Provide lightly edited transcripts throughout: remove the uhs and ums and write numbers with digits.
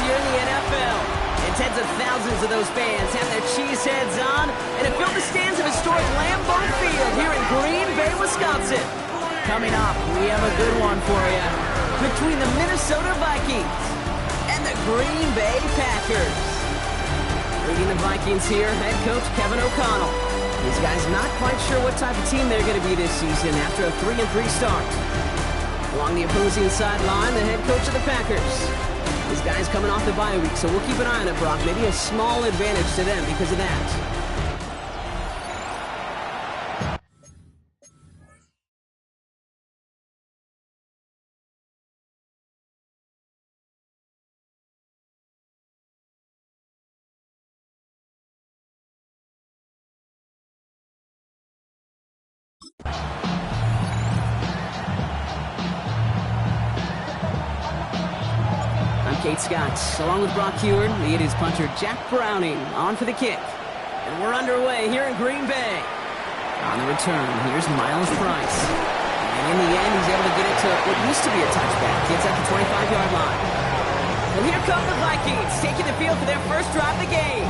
here in the NFL. And tens of thousands of those fans have their cheese heads on and have filled the stands of historic Lambeau Field here in Green Bay, Wisconsin. Coming up, we have a good one for you. Between the Minnesota Vikings and the Green Bay Packers. Leading the Vikings here, head coach Kevin O'Connell. These guys not quite sure what type of team they're going to be this season after a 3-3 start. Along the opposing sideline, the head coach of the Packers. These guys coming off the bye week, so we'll keep an eye on it, Brock. Maybe a small advantage to them because of that. Kate Scott, along with Brock Heward, the Indians punter Jack Browning on for the kick. And we're underway here in Green Bay. On the return, here's Miles Price. And in the end, he's able to get it to what used to be a touchback. Gets at the 25-yard line. Well, here come the Vikings, taking the field for their first drive of the game.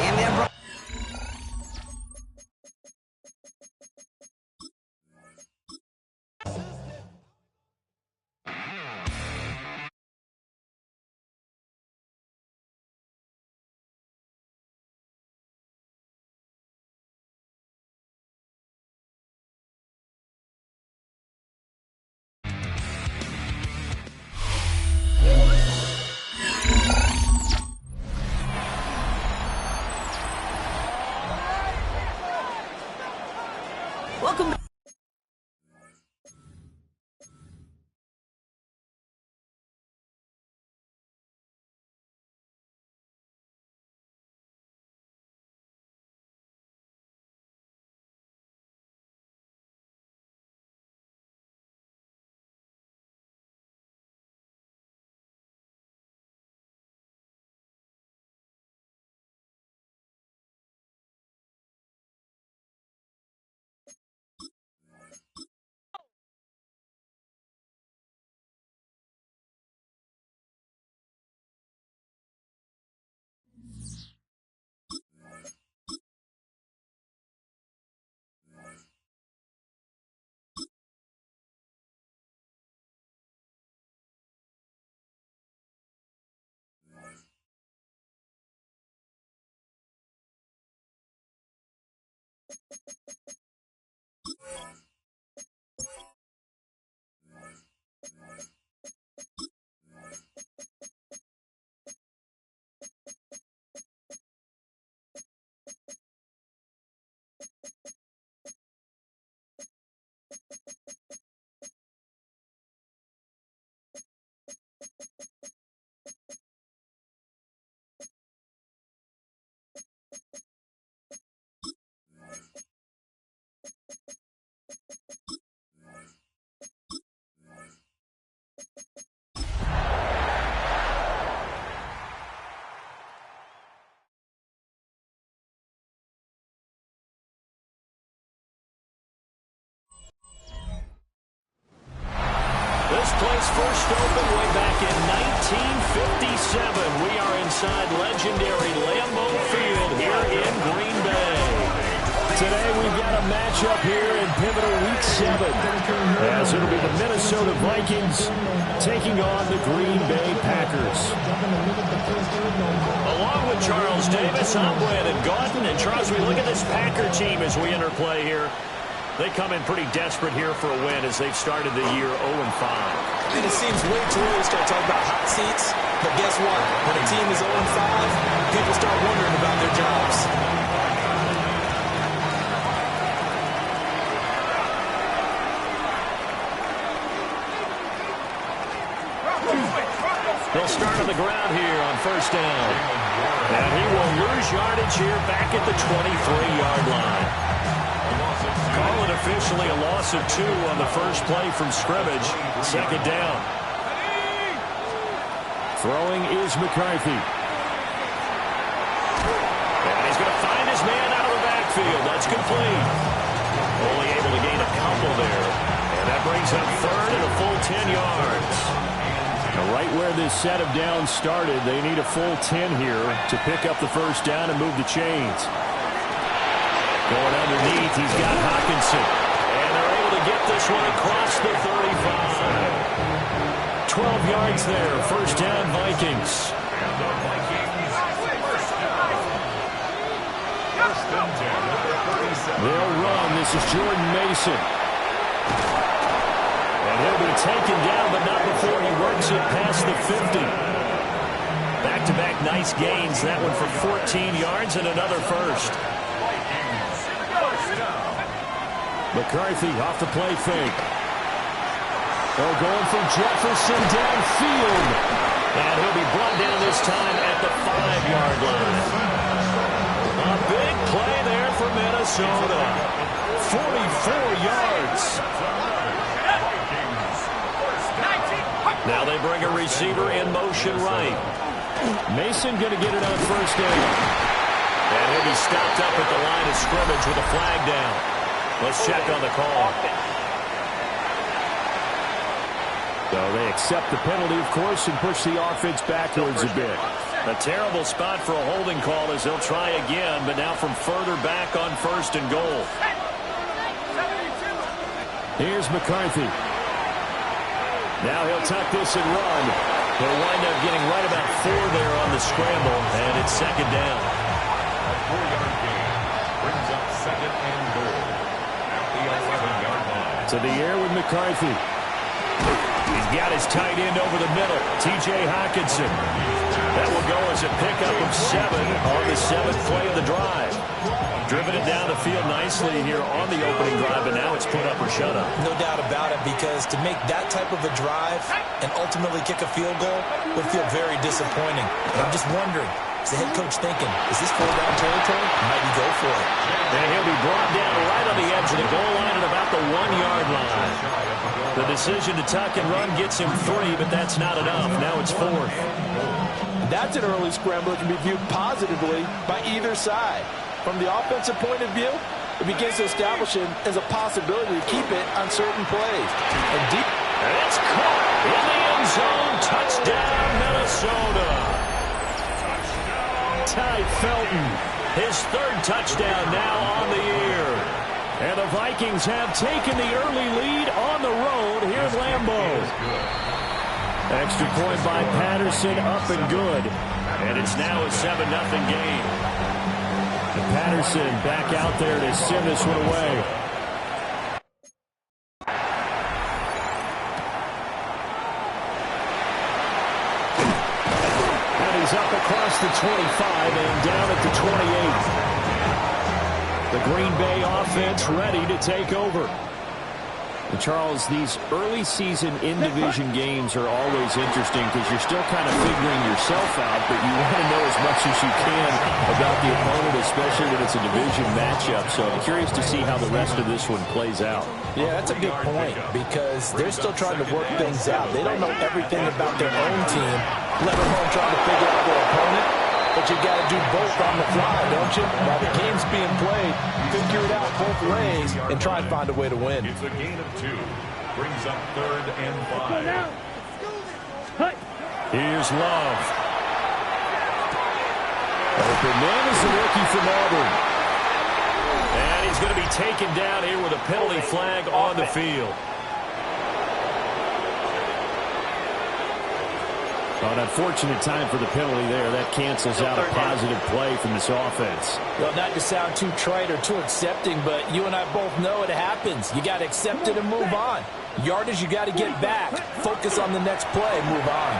And they're... Welcome back. This place first opened way back in 1957. We are inside legendary Lambeau Field here in Green Bay. Today we've got a matchup here in pivotal Week 7. As it'll be the Minnesota Vikings taking on the Green Bay Packers. Along with Charles Davis, I'm Brandon Gaudin. And Charles, we look at this Packer team as we enter play here. They come in pretty desperate here for a win as they've started the year 0-5. And it seems way too early to start talking about hot seats. But guess what? When a team is 0-5, people start wondering about their jobs. They'll start on the ground here on first down. And he will lose yardage here back at the 23-yard line. Call it officially a loss of 2 on the first play from scrimmage. Second down. Throwing is McCarthy. And he's going to find his man out of the backfield. That's complete. Only able to gain a couple there. And that brings up third and a full 10 yards. Now, right where this set of downs started, they need a full 10 here to pick up the first down and move the chains. Going underneath, he's got Hawkinson. And they're able to get this one across the 35. 12 yards there, first down Vikings. They'll run. This is Jordan Mason. And he'll be taken down, but not before he works it past the 50. Back-to-back nice gains. That one for 14 yards and another first. McCarthy off the play fake. They're going for Jefferson downfield. And he'll be brought down this time at the 5-yard line. A big play there for Minnesota. 44 yards. Now they bring a receiver in motion right. Mason going to get it on first down. And he'll be stopped up at the line of scrimmage with a flag down. Let's check on the call. So they accept the penalty, of course, and push the offense backwards a bit. A terrible spot for a holding call as they'll try again, but now from further back on first and goal. Here's McCarthy. Now he'll tuck this and run. He'll wind up getting right about 4 there on the scramble, and it's second down. A 4-yard gain brings up second and goal at the 11-yard line. To the air with McCarthy. He's got his tight end over the middle, T.J. Hawkinson. That will go as a pickup of 7 on the 7th play of the drive. Driven it down the field nicely here on the opening drive, and now it's put up or shut up. No doubt about it, because to make that type of a drive and ultimately kick a field goal would feel very disappointing. And I'm just wondering, is the head coach thinking, is this 4-down territory? Might he go for it? And he'll be brought down right on the edge of the goal line at about the 1-yard line. The decision to tuck and run gets him 3, but that's not enough. Now it's 4th. That's an early scramble that can be viewed positively by either side. From the offensive point of view, it begins to establish it as a possibility to keep it on certain plays. And it's caught in the end zone. Touchdown, Minnesota. Ty Felton, his 3rd touchdown now on the year. And the Vikings have taken the early lead on the road here at Lambeau. Extra point by Patterson, up and good. And it's now a 7-0 game. Patterson back out there to send this one away. And he's up across the 25 and down at the 28. The Green Bay offense ready to take over. And Charles, these early season in-division games are always interesting because you're still kind of figuring yourself out, but you want to know as much as you can about the opponent, especially when it's a division matchup. So I'm curious to see how the rest of this one plays out. Yeah, that's a good point because they're still trying to work things out. They don't know everything about their own team, let alone trying to figure out their opponent. But you got to do both on the fly, don't you? While the game's being played, figure it out both ways and try and find a way to win. It's a gain of 2. Brings up 3rd and 5. Here's Love. Open man is the rookie from Auburn. And he's going to be taken down here with a penalty flag on the field. An unfortunate time for the penalty there. That cancels out a positive play from this offense. Well, not to sound too trite or too accepting, but you and I both know it happens. You got to accept it and move on. Yardage, you got to get back. Focus on the next play. Move on.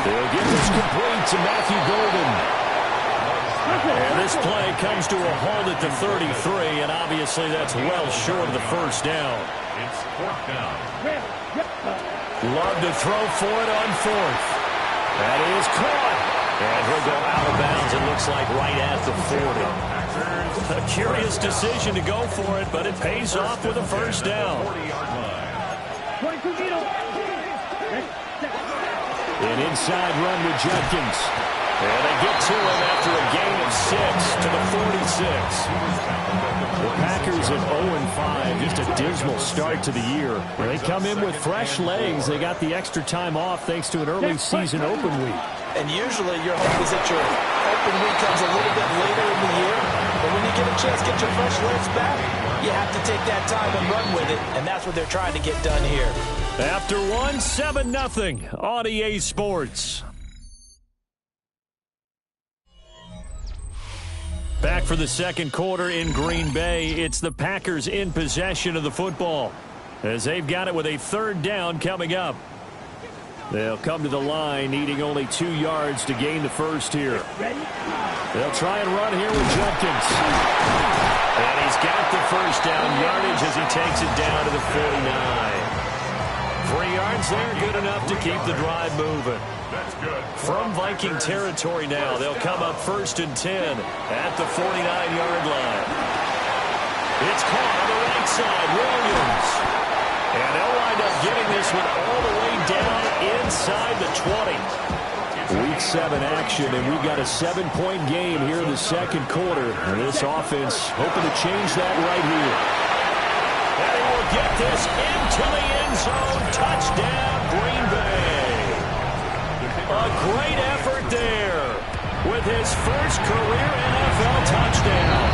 They'll get this complete to Matthew Golden. And this play comes to a halt at the 33, and obviously that's well short of the first down. It's 4th down. Love to throw for it on 4th. That is caught. And he'll go out of bounds, it looks like, right at the 40. A curious decision to go for it, but it pays off with a first down. An inside run with Judkins. And they get to him after a gain of 6 to the 46. The Packers at 0-5, just a dismal start to the year. They come in with fresh legs. They got the extra time off thanks to an early season open week. And usually your hope is that your open week comes a little bit later in the year. But when you get a chance to get your fresh legs back, you have to take that time and run with it. And that's what they're trying to get done here. After one, 7-0 on EA Sports. Back for the second quarter in Green Bay. It's the Packers in possession of the football as they've got it with a third down coming up. They'll come to the line needing only 2 yards to gain the first here. They'll try and run here with Jenkins. And he's got the first down yardage as he takes it down to the 49. 3 yards there, good enough to keep the drive moving. From Viking territory now, they'll come up 1st and 10 at the 49-yard line. It's caught on the right side, Williams. And they'll wind up getting this one all the way down inside the 20. Week 7 action, and we've got a 7-point game here in the second quarter. And this offense hoping to change that right here. And he will get this into the end zone. Touchdown, Green Bay. A great effort there with his first career NFL touchdown.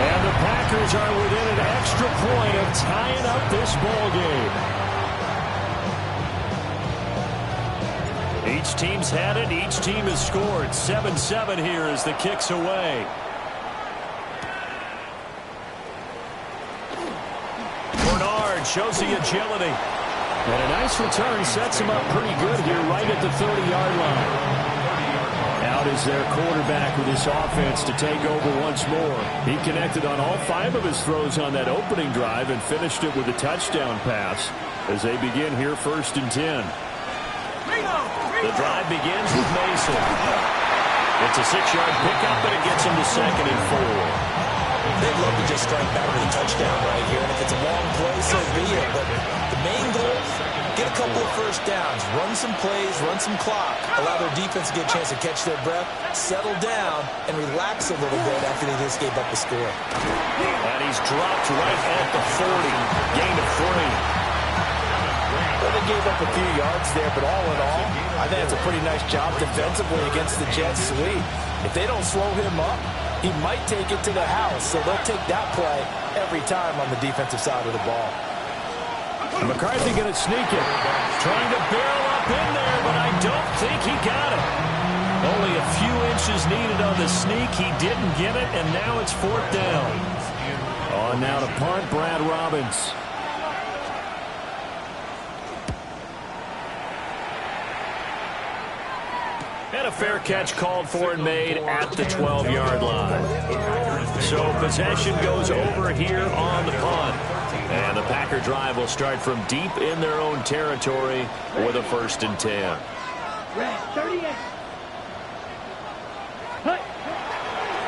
And the Packers are within an extra point of tying up this ball game. Each team's had it. Each team has scored. 7-7 here as the kick's away. Bernard shows the agility. And a nice return sets him up pretty good here right at the 30-yard line. Out is their quarterback with this offense to take over once more. He connected on all 5 of his throws on that opening drive and finished it with a touchdown pass as they begin here 1st and 10. The drive begins with Mason. It's a 6-yard pickup, but it gets him to 2nd and 4. They'd love to just strike back with a touchdown right here. And if it's a long play, so be it. But the main goal, get a couple of first downs. Run some plays, run some clock. Allow their defense to get a chance to catch their breath, settle down, and relax a little bit after they just gave up the score. And he's dropped right at the 40. Gain of 3. Well, they gave up a few yards there, but all in all, I think it's a pretty nice job defensively against the Jets' sweep. If they don't slow him up, he might take it to the house, so they'll take that play every time on the defensive side of the ball. McCarthy going to sneak it. Trying to barrel up in there, but I don't think he got it. Only a few inches needed on the sneak. He didn't get it, and now it's 4th down. On now to punt, Brad Robbins. And a fair catch called for and made at the 12-yard line. So possession goes over here on the punt. And the Packer drive will start from deep in their own territory with a 1st and 10.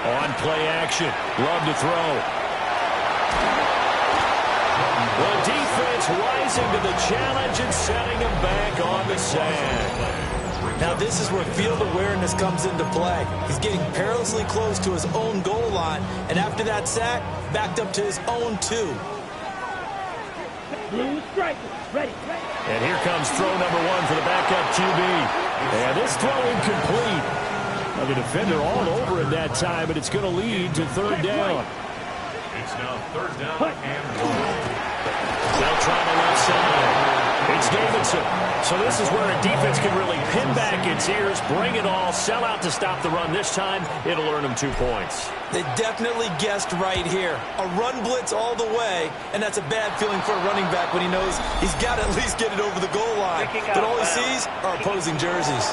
On play action. Love to throw. The defense rising to the challenge and setting him back on the sand. Now this is where field awareness comes into play. He's getting perilously close to his own goal line, and after that sack, backed up to his own 2. And here comes throw number 1 for the backup QB. And this throw incomplete. Well, the defender all over it that time, but it's going to lead to 3rd down. It's now 3rd down and 1. They'll try the left side. It's Davidson. So this is where a defense can really pin back its ears, bring it all, sell out to stop the run. This time, it'll earn them 2 points. They definitely guessed right here. A run blitz all the way, and that's a bad feeling for a running back when he knows he's got to at least get it over the goal line. But all he sees are opposing jerseys.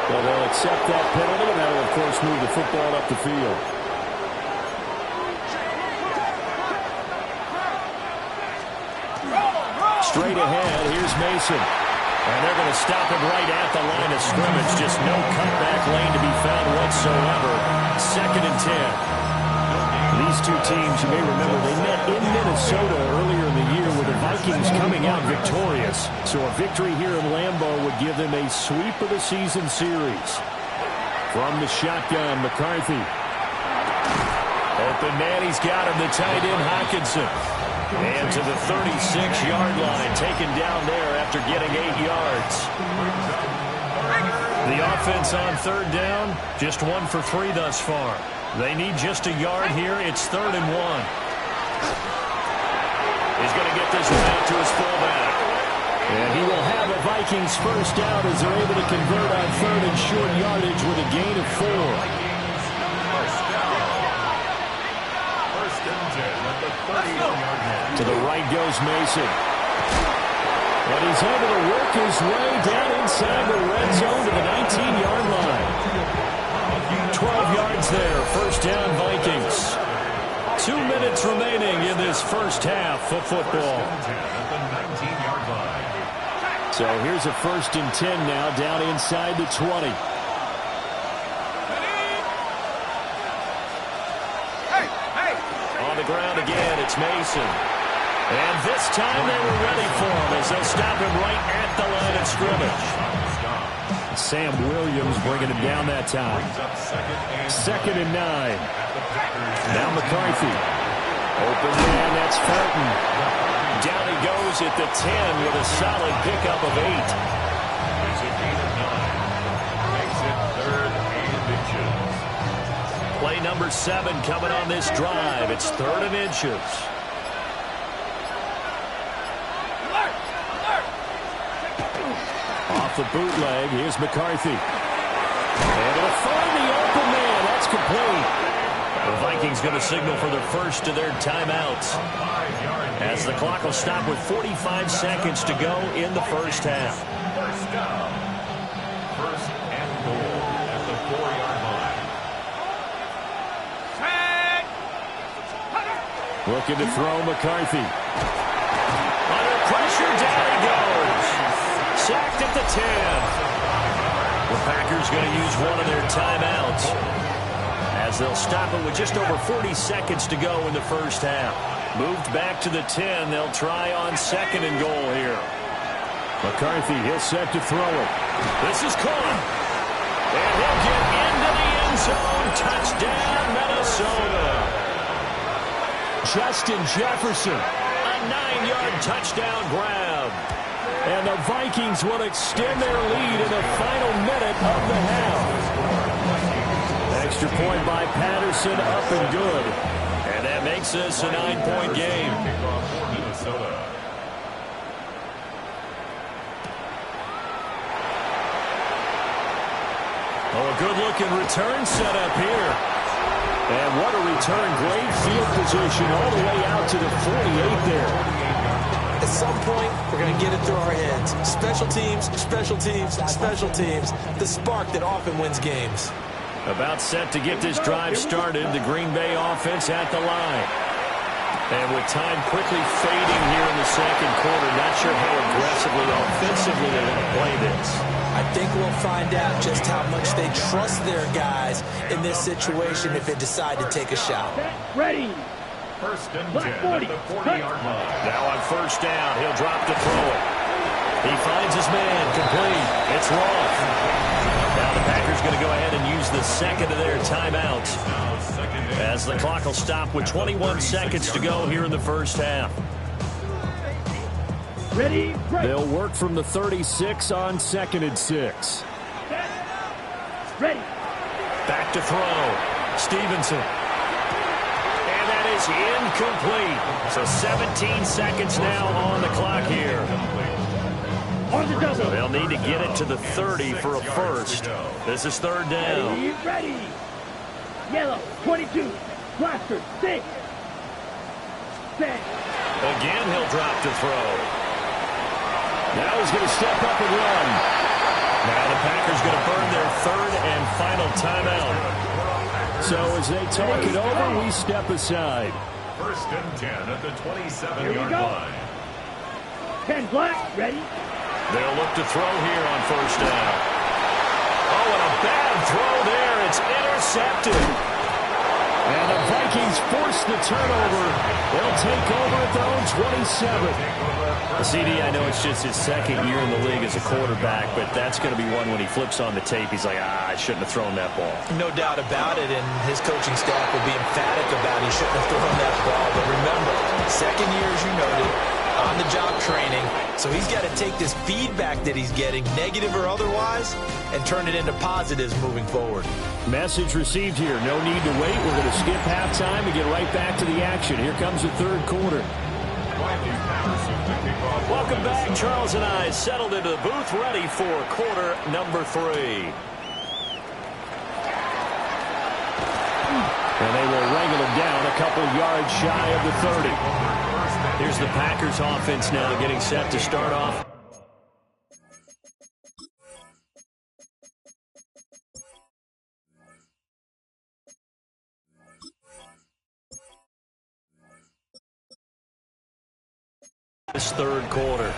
Well, they'll accept that penalty, and that'll, of course, move the football up the field. Straight ahead, here's Mason. And they're going to stop him right at the line of scrimmage. Just no cutback lane to be found whatsoever. 2nd and 10. These two teams, you may remember, they met in Minnesota earlier in the year with the Vikings coming out victorious. So a victory here in Lambeau would give them a sweep of the season series. From the shotgun, McCarthy. Open man, he's got him, the tight end, Hockenson. And to the 36-yard line, taken down there after getting 8 yards. The offense on third down, just 1 for 3 thus far. They need just a yard here. It's 3rd and 1. He's going to get this one out to his fullback. And he will have a Vikings first down as they're able to convert on 3rd and short yardage with a gain of 4. To the right goes Mason. And he's able to work his way down inside the red zone to the 19-yard line. 12 yards there, first down Vikings. 2 minutes remaining in this first half of football. So here's a 1st and 10 now down inside the 20. On the ground again, it's Mason. And this time they were ready for him as they'll stop him right at the line of scrimmage. Sam Williams bringing him down that time. 2nd and 9. Now McCarthy. Open man, that's Felton. Down he goes at the 10 with a solid pickup of 8. Makes it 3rd and inches. Play number 7 coming on this drive. It's 3rd and inches. Off the bootleg, here's McCarthy. And it'll find the open man. That's complete. The Vikings going to signal for the first of their timeouts, as the clock will stop with 45 seconds to go in the first half. First down. 1st and goal at the 4-yard line. Looking to throw McCarthy. Under pressure, down he goes. Sacked at the 10. The Packers going to use one of their timeouts, as they'll stop it with just over 40 seconds to go in the first half. Moved back to the 10. They'll try on 2nd and goal here. McCarthy, he'll set to throw it. This is caught. And he'll get into the end zone. Touchdown, Minnesota. Justin Jefferson, a 9-yard touchdown grab. And the Vikings will extend their lead in the final minute of the half. Extra point by Patterson, up and good. And that makes this a 9-point game. Oh, a good-looking return set up here. And what a return. Great field position all the way out to the 48 there. At some point, we're going to get it through our heads. Special teams, special teams, special teams. The spark that often wins games. About set to get this drive started. The Green Bay offense at the line. And with time quickly fading here in the second quarter, not sure how aggressively, offensively they're going to play this. I think we'll find out just how much they trust their guys in this situation if they decide to take a shot. Ready. 1st and 10 at the 40-yard line. Now on first down, he'll drop to throw it. He finds his man, complete. It's Roth. Now the Packers going to go ahead and use the 2nd of their timeouts, as the clock will stop with 21 seconds to go here in the first half. Ready. They'll work from the 36 on 2nd and 6. Ready. Back to throw. Stevenson. And that is incomplete. So 17 seconds now on the clock here. On the double. They'll need to get it to the 30 for a first. This is 3rd down. Ready. Yellow. 22. Blaster. 6. Set. Again, he'll drop to throw. Now he's going to step up and run. Now the Packers going to burn their 3rd and final timeout. So as they talk it over, we step aside. 1st and 10 at the 27-yard line. 10 black. Ready. They'll look to throw here on first down. Oh, and a bad throw there. It's intercepted. And the Vikings force the turnover. They'll take over at their own 27. CD, I know it's just his second year in the league as a quarterback, but that's going to be one when he flips on the tape. He's like, I shouldn't have thrown that ball. No doubt about it, and his coaching staff will be emphatic about he shouldn't have thrown that ball. But remember, second year, as you noted, on-the-job training, so he's got to take this feedback that he's getting, negative or otherwise, and turn it into positives moving forward. Message received here. No need to wait. We're going to skip halftime and get right back to the action. Here comes the third quarter. Welcome back. Charles and I settled into the booth, ready for quarter number 3. And they will wrangle him down a couple yards shy of the 30. Here's the Packers offense now getting set to start off. This third quarter.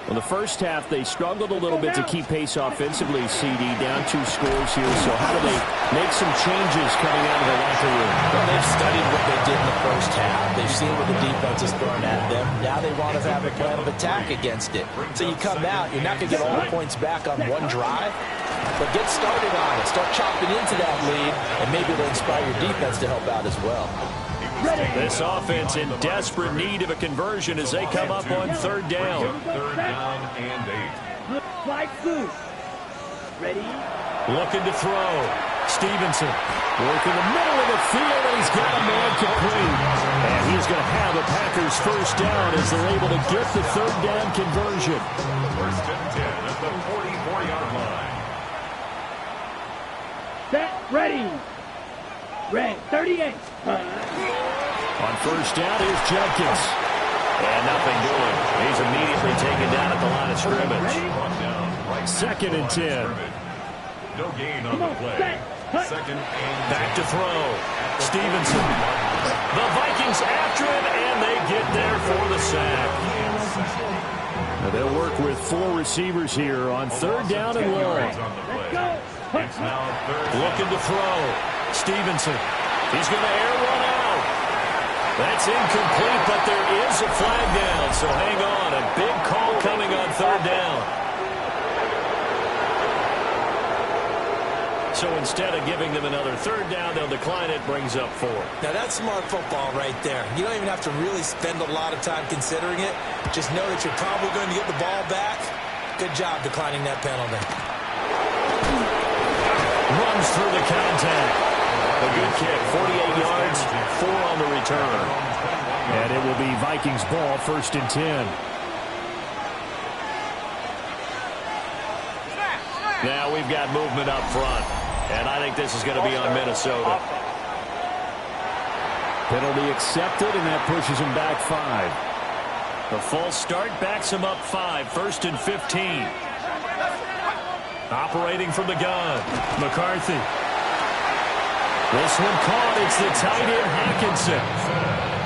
Well, the first half, they struggled a little bit to keep pace offensively, CD, down 2 scores here. So how do they make some changes coming out of the locker room? Well, they've studied what they did in the first half. They've seen what the defense is throwing at them. Now they want to have a plan of attack against it. So you come out, you're not going to get all the points back on one drive, but get started on it. Start chopping into that lead, and maybe it'll inspire your defense to help out as well. This offense in desperate need of a conversion as they come up on third down. Third down and 8. Look like food. Ready? Looking to throw. Stevenson working the middle of the field, and he's got a man complete. And he's going to have the Packers first down as they're able to get the third down conversion. First and 10 at the 44-yard line. Set. Ready. Red. 38. On first down, here's Jenkins. And nothing doing. He's immediately taken down at the line of scrimmage. Right. Second and 10. No gain on the play. Second and Back to throw. Stevenson. The Vikings after him, and they get there for the sack. Now they'll work with 4 receivers here on third down and long. It's now third. Looking to throw. Stevenson. He's going to air one out. That's incomplete, but there is a flag down, so hang on. A big call coming on third down. So instead of giving them another third down, they'll decline it, brings up 4. Now, that's smart football right there. You don't even have to really spend a lot of time considering it. Just know that you're probably going to get the ball back. Good job declining that penalty. Runs through the contact. A good kick, 48 yards, 4 on the return. And it will be Vikings ball, first and 10. Now we've got movement up front, and I think this is going to be on Minnesota. Penalty accepted, and that pushes him back 5. The false start backs him up 5, first and 15. Operating from the gun, McCarthy. This one caught. It's the tight end, Hockenson.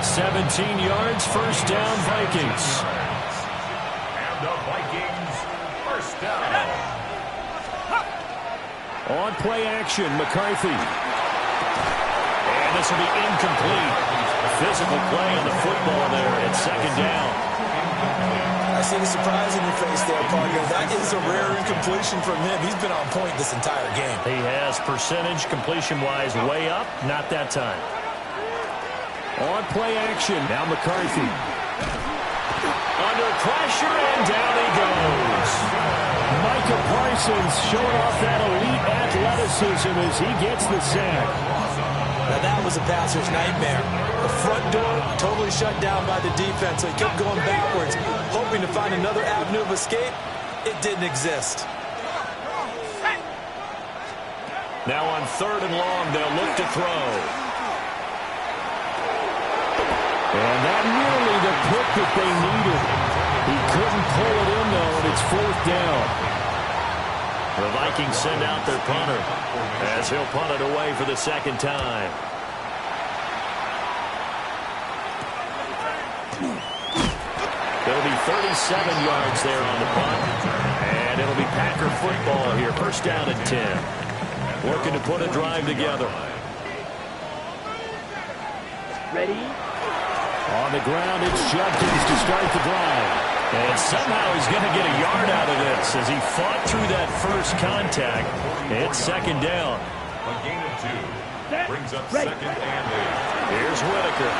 17 yards, first down, Vikings. And the Vikings first down. On play action, McCarthy. And this will be incomplete. Physical play on the football there at second down. I see the surprise in your face there, partner. That is a rare incompletion from him. He's been on point this entire game. He has percentage completion-wise way up. Not that time. On play action. Now McCarthy. Under pressure, and down he goes. Micah Parsons showing off that elite athleticism as he gets the sack. Now that was a passer's nightmare. The front door totally shut down by the defense, so he kept going backwards, hoping to find another avenue of escape. It didn't exist. Now on third and long, they'll look to throw. And that nearly the pick that they needed. He couldn't pull it in, though, and it's fourth down. The Vikings send out their punter as he'll punt it away for the second time. There'll be 37 yards there on the punt, and it'll be Packer football here. First down and 10. Looking to put a drive together. Ready? On the ground, it's Judkins to start the drive. And somehow he's going to get a yard out of this as he fought through that first contact. It's second down. A gain of 2. Brings up second and 8. Here's Whitaker.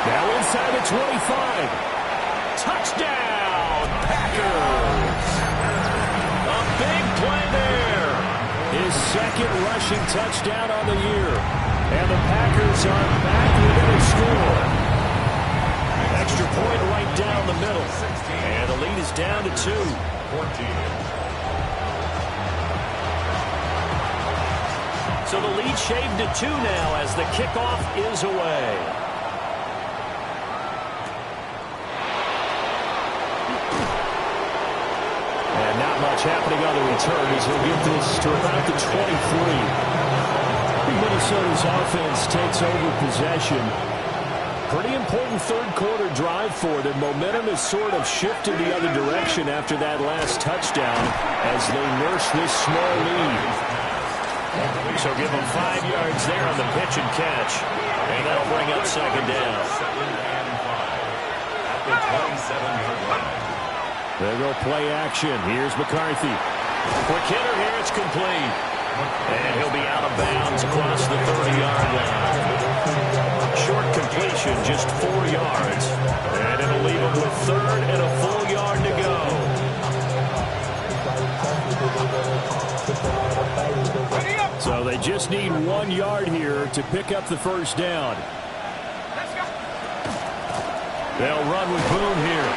Now inside the 25. Touchdown, Packers. A big play there. His second rushing touchdown on the year. And the Packers are back within a score. Extra point right down the middle. And the lead is down to 2. 14. So the lead shaved to 2 now as the kickoff is away. And not much happening on the return as he'll get this to about the 23. Minnesota's offense takes over possession. Pretty important third quarter drive for them. Momentum has sort of shifted the other direction after that last touchdown as they nurse this small lead. So give them 5 yards there on the pitch and catch. And that'll bring up second down. Second and 5. At the 27-yard line. There go play action. Here's McCarthy. Quick hitter here. It's complete. And he'll be out of bounds across the 30-yard line. Short completion, just 4 yards. And it'll leave him with third and a full yard to go. So they just need 1 yard here to pick up the first down. They'll run with Boone here.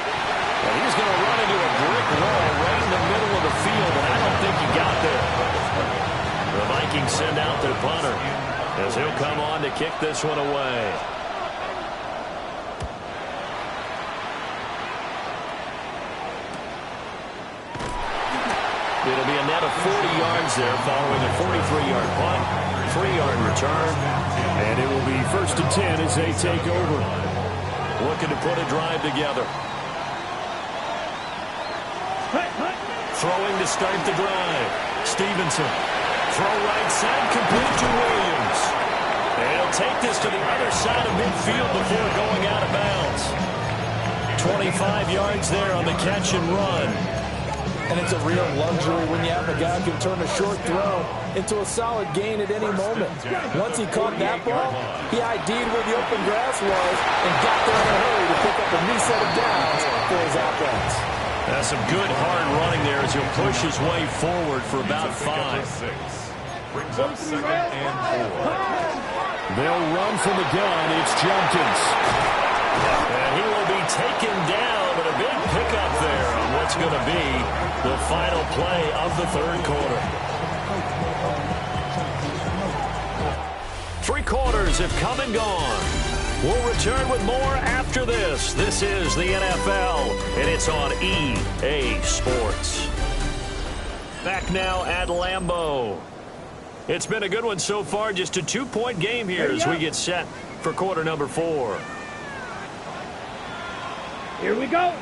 And he's going to run into a brick wall right in the middle of the field, and I don't think he got there. The Vikings send out their punter as he'll come on to kick this one away. It'll be a net of 40 yards there following a 43-yard punt, 3-yard return, and it will be 1st and 10 as they take over. Looking to put a drive together. Throwing to start the drive. Stevenson. Throw right side, complete to Williams. And he'll take this to the other side of midfield before going out of bounds. 25 yards there on the catch and run. And it's a real luxury when you have a guy who can turn a short throw into a solid gain at any moment. Once he caught that ball, he ID'd where the open grass was and got there in a hurry to pick up a new set of downs for his offense. That's some good hard running there as he'll push his way forward for about 5. Brings up second and 4. They'll run from the gun. It's Judkins. And he will be taken down, but a big pickup there on what's going to be the final play of the third quarter. 3 quarters have come and gone. We'll return with more after this. This is the NFL, and it's on EA Sports. Back now at Lambeau. It's been a good one so far. Just a 2-point game here as we get set for quarter number 4. Here we go.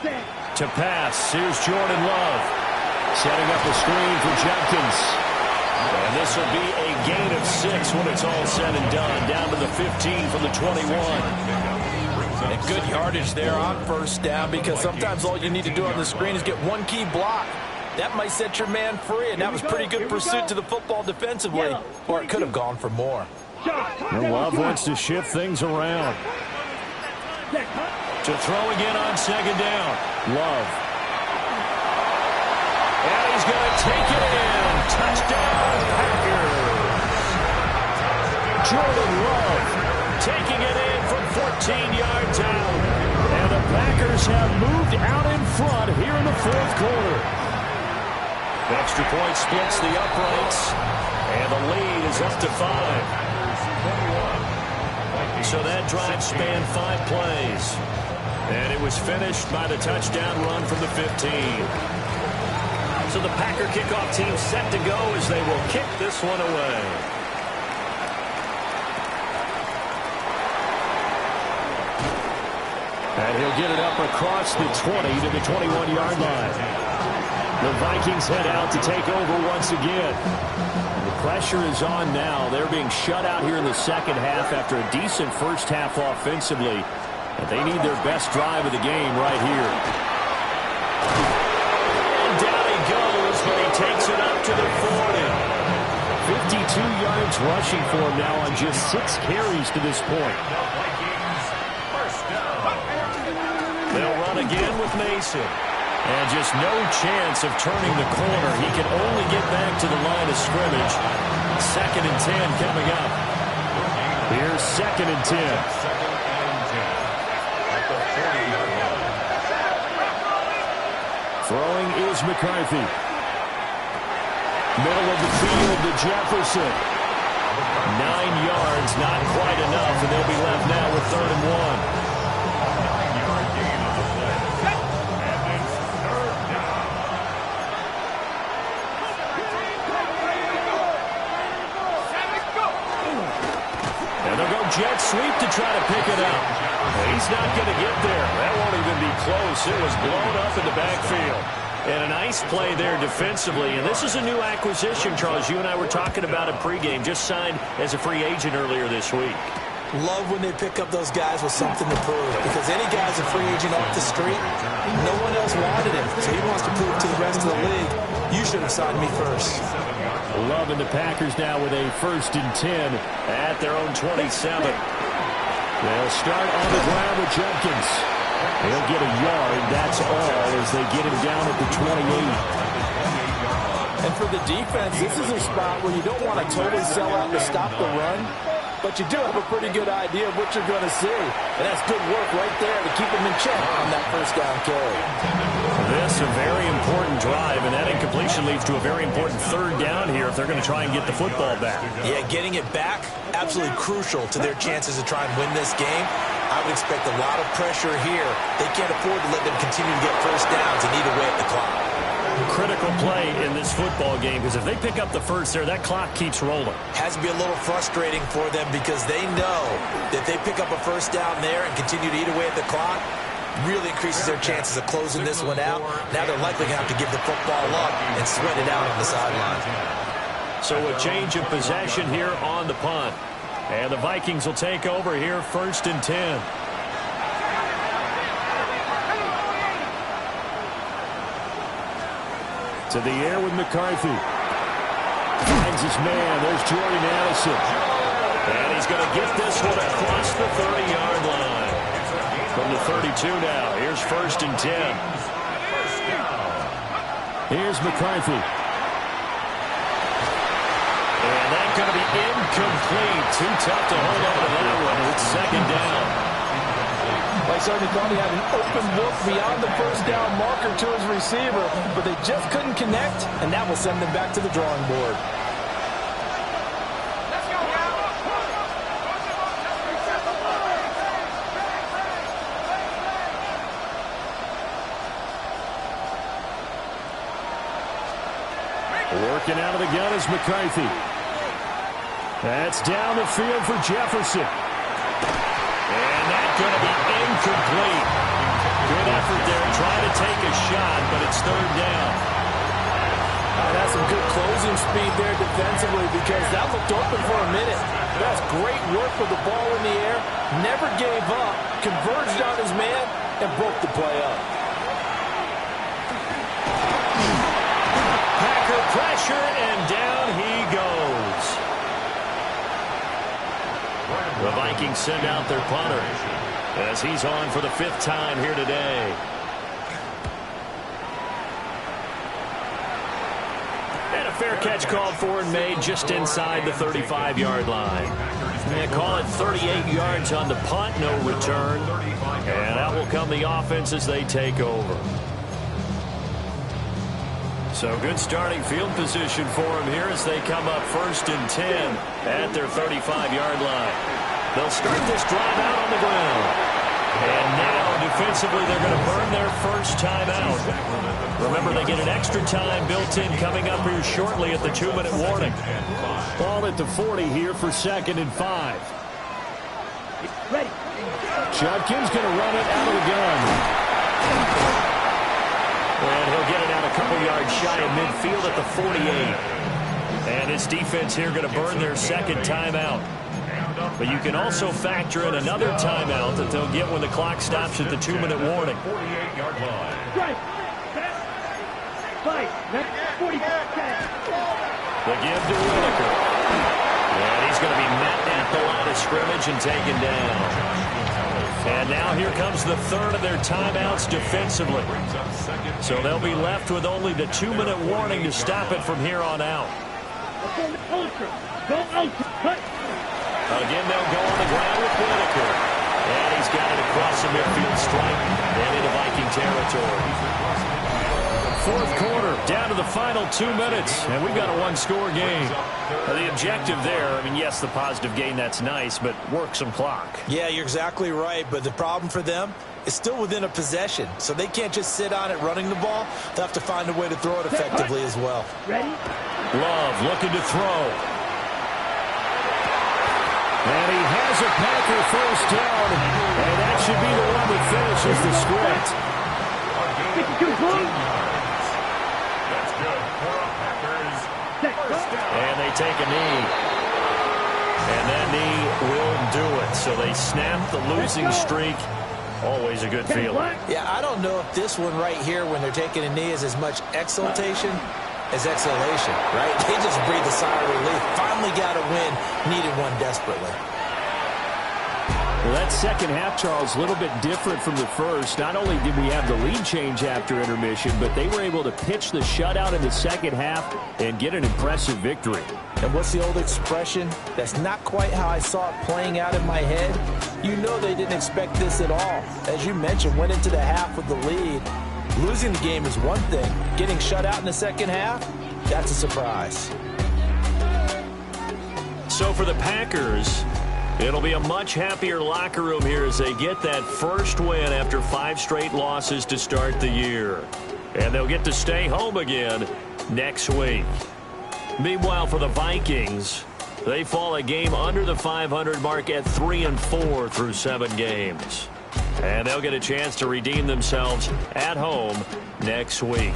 To pass, here's Jordan Love. Setting up a screen for Judkins. And this will be a gain of 6 when it's all said and done. Down to the 15 from the 21. And good yardage there on first down because sometimes all you need to do on the screen is get one key block. That might set your man free, and that was pretty good pursuit to the football defensively. Or it could have gone for more. And Love wants to shift things around. To throw again on second down. Love. And he's going to take it in. Touchdown, Packers. Jordan Love taking it in from 14 yards out. And the Packers have moved out in front here in the fourth quarter. Extra point splits the uprights. And the lead is up to 5. So that drive spanned 5 plays. And it was finished by the touchdown run from the 15. So the Packer kickoff team set to go as they will kick this one away. And he'll get it up across the 20 to the 21-yard line. The Vikings head out to take over once again. The pressure is on now. They're being shut out here in the second half after a decent first half offensively. And they need their best drive of the game right here. And down he goes, but he takes it up to the 40. 52 yards rushing for him now on just 6 carries to this point. They'll run again with Mason. And just no chance of turning the corner. He can only get back to the line of scrimmage. 2nd and 10 coming up. Here's 2nd and 10. Throwing is McCarthy. Middle of the field to Jefferson. 9 yards, not quite enough, and they'll be left now with 3rd and 1. Jet sweep to try to pick it up. He's not going to get there. That won't even be close. It was blown up in the backfield. And a nice play there defensively. And this is a new acquisition, Charles. You and I were talking about it pregame. Just signed as a free agent earlier this week. Love when they pick up those guys with something to prove. Because any guy's a free agent off the street, no one else wanted him. So he wants to prove to the rest of the league, you should have signed me first. Love and the Packers now with a 1st and 10 at their own 27. They'll start on the ground with Jenkins. He'll get a yard, that's all, as they get him down at the 28. And for the defense, this is a spot where you don't want to totally sell out to stop the run, but you do have a pretty good idea of what you're going to see. And that's good work right there to keep them in check on that 1st down carry. This a very important drive, and that incompletion leads to a very important 3rd down here if they're going to try and get the football back. Yeah, getting it back, absolutely crucial to their chances to try and win this game. I would expect a lot of pressure here. They can't afford to let them continue to get 1st downs and eat away at the clock. Critical play in this football game, because if they pick up the 1st there, that clock keeps rolling. Has to be a little frustrating for them because they know that they pick up a 1st down there and continue to eat away at the clock, really increases their chances of closing this one out. Now they're likely going to have to give the football up and sweat it out on the sideline. So a change of possession here on the punt. And the Vikings will take over here 1st and 10. To the air with McCarthy. Finds his man. There's Jordan Addison. And he's going to get this one across the 30-yard line. From the 32 now. Here's 1st and 10. Here's McCarthy. And that's going to be incomplete. Too tough to hold on to that one. It's 2nd down. Like certainly thought he had an open look beyond the 1st down marker to his receiver, but they just couldn't connect, and that will send them back to the drawing board. Working out of the gun is McCarthy. That's down the field for Jefferson. And that's going to be incomplete. Good effort there, trying to take a shot, but it's 3rd down. That's some good closing speed there defensively because that looked open for a minute. That's great work with the ball in the air. Never gave up, converged on his man, and broke the play up. Packer pressure, and down he goes. The Vikings send out their punter as he's on for the 5th time here today. And a fair catch called for and made just inside the 35-yard line. They call it 38 yards on the punt, no return. And out will come the offense as they take over. So good starting field position for them here as they come up 1st and 10 at their 35-yard line. They'll start this drive out on the ground. And now, defensively, they're going to burn their 1st time out. Remember, they get an extra time built in coming up here shortly at the 2-minute warning. Ball at the 40 here for 2nd and 5. Ready. Judkins going to run it out of the gun. And he'll get it out of couple yards shy of midfield at the 48. And this defense here going to burn their second timeout. But you can also factor in another timeout that they'll get when the clock stops at the 2-minute warning. 48-yard line. The give to Whitaker. And he's going to be met at the line of scrimmage and taken down. And now here comes the third of their timeouts defensively. So they'll be left with only the 2-minute warning to stop it from here on out. Again, they'll go on the ground with Whitaker. And he's got it across the midfield stripe and into Viking territory. Fourth quarter, down to the final 2 minutes, and we've got a one-score game. The objective there, I mean, yes, the positive gain, that's nice, but work some clock. Yeah, you're exactly right, but the problem for them is still within a possession, so they can't just sit on it running the ball. They'll have to find a way to throw it effectively as well. Ready? Love looking to throw. And he has a Packer first down, and that should be the one that finishes the script. And they take a knee. And that knee will do it. So they snap the losing streak. Always a good feeling. Yeah, I don't know if this one right here, when they're taking a knee, is as much exultation as exhalation, right? They just breathe a sigh of relief. Finally got a win. Needed one desperately. Well, that second half, Charles, a little bit different from the first. Not only did we have the lead change after intermission, but they were able to pitch the shutout in the second half and get an impressive victory. And what's the old expression? That's not quite how I saw it playing out in my head. You know they didn't expect this at all. As you mentioned, went into the half with the lead. Losing the game is one thing. Getting shut out in the second half, that's a surprise. So for the Packers, it'll be a much happier locker room here as they get that first win after 5 straight losses to start the year. And they'll get to stay home again next week. Meanwhile, for the Vikings, they fall a game under the 500 mark at 3-4 through 7 games. And they'll get a chance to redeem themselves at home next week.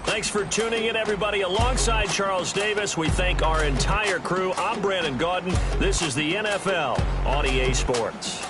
Thanks for tuning in, everybody. Alongside Charles Davis, we thank our entire crew. I'm Brandon Gaudin. This is the NFL on EA Sports.